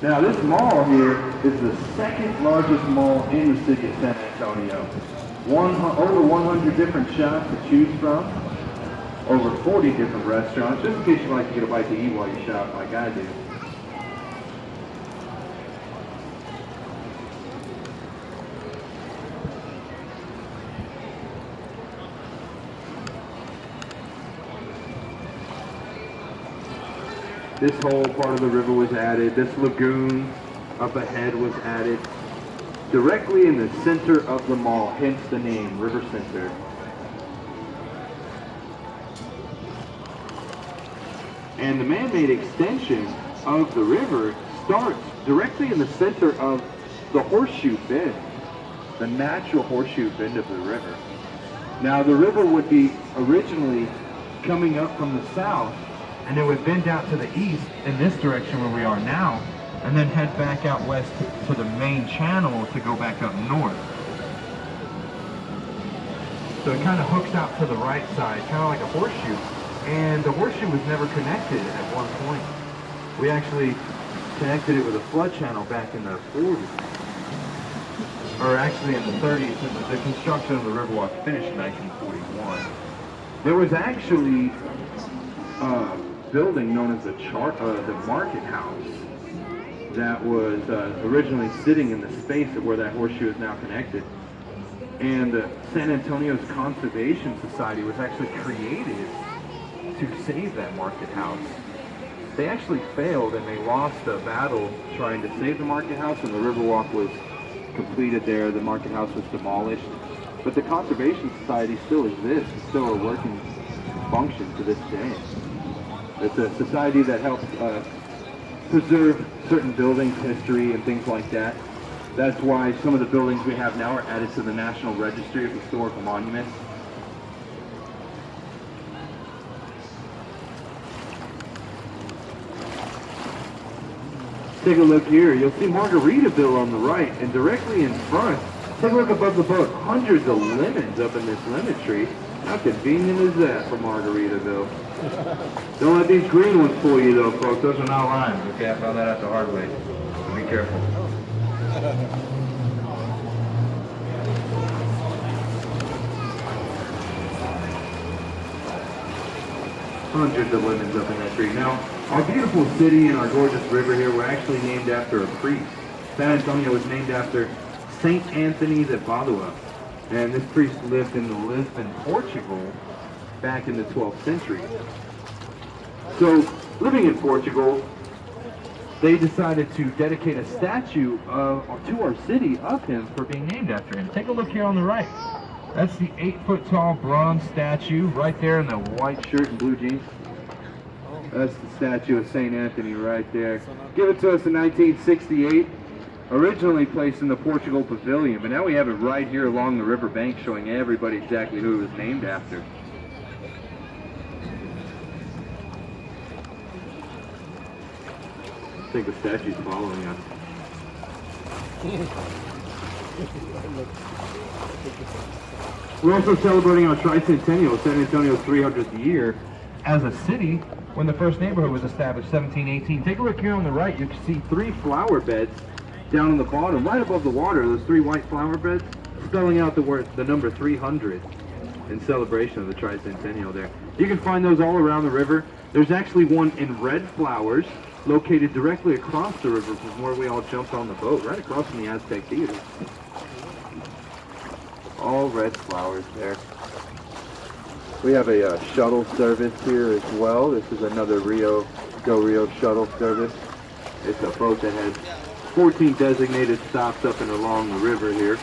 Now this mall here is the second largest mall in the city of San Antonio. Over 100 different shops to choose from, over 40 different restaurants, just in case you like to get a bite to eat while you shop like I do. This whole part of the river was added. This lagoon up ahead was added directly in the center of the mall, hence the name, River Center. And the man-made extension of the river starts directly in the center of the horseshoe bend, the natural horseshoe bend of the river. Now the river would be originally coming up from the south, and it would bend out to the east in this direction where we are now, and then head back out west to the main channel to go back up north. So it kind of hooks out to the right side, kind of like a horseshoe. And the horseshoe was never connected at one point. We actually connected it with a flood channel back in the 40s. Or actually in the 30s, the construction of the Riverwalk finished in 1941. There was actually a building known as the Market House that was originally sitting in the space of where that horseshoe is now connected. And the San Antonio's Conservation Society was actually created to save that market house. They actually failed and they lost a battle trying to save the market house, and the Riverwalk was completed there. The market house was demolished. But the Conservation Society still exists. It's still a working function to this day. It's a society that helps preserve certain buildings, history, and things like that. That's why some of the buildings we have now are added to the National Registry of Historical Monuments. Take a look here. You'll see Margaritaville on the right, and directly in front, take a look above the boat. Hundreds of lemons up in this lemon tree. How convenient is that for Margaritaville? Don't let these green ones fool you though, folks. Those are not limes. Okay, I found that out the hard way. So be careful. Hundreds of lemons up in that tree. Now, our beautiful city and our gorgeous river here were actually named after a priest. San Antonio was named after Saint Anthony de Padua. And this priest lived in Lisbon, Portugal, back in the 12th century. So, living in Portugal, they decided to dedicate a statue to our city of him for being named after him. Take a look here on the right. That's the 8-foot-tall bronze statue right there in the white shirt and blue jeans. That's the statue of St. Anthony right there. Give it to us in 1968. Originally placed in the Portugal Pavilion, but now we have it right here along the river bank, showing everybody exactly who it was named after. I think the statue's following us. We're also celebrating our tricentennial, San Antonio's 300th year as a city when the first neighborhood was established, 1718. Take a look here on the right. You can see 3 flower beds down on the bottom, right above the water. Those 3 white flower beds, spelling out the number 300 in celebration of the tricentennial there. You can find those all around the river. There's actually one in red flowers located directly across the river from where we all jumped on the boat, right across from the Aztec Theater. All red flowers there. We have a shuttle service here as well. This is another Go Rio shuttle service. It's a boat that has 14 designated stops up and along the river here.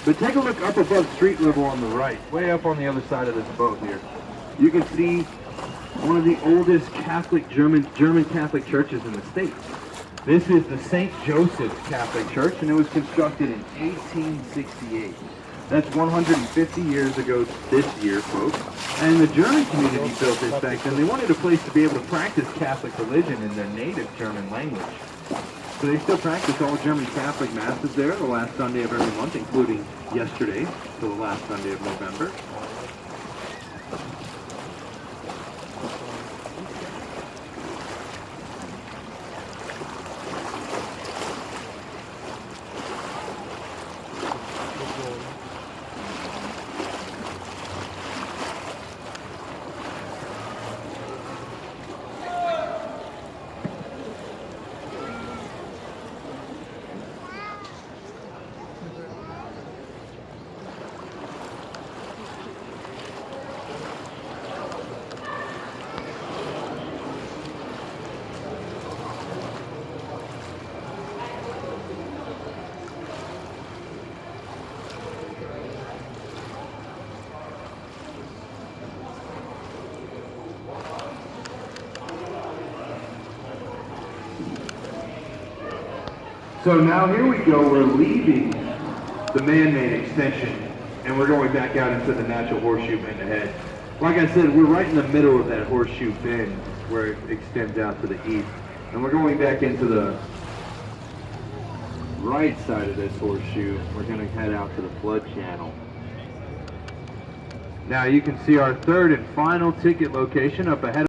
But take a look up above street level on the right, way up on the other side of this boat here. You can see one of the oldest German Catholic churches in the state. This is the St. Joseph's Catholic Church, and it was constructed in 1868. That's 150 years ago this year, folks. And the German community built this back then. They wanted a place to be able to practice Catholic religion in their native German language. So they still practice all German Catholic masses there the last Sunday of every month, including yesterday, so the last Sunday of November. So now here we go, we're leaving the man-made extension and we're going back out into the natural horseshoe bend ahead. Like I said, we're right in the middle of that horseshoe bend where it extends out to the east. And we're going back into the right side of this horseshoe. We're going to head out to the flood channel. Now you can see our third and final ticket location up ahead.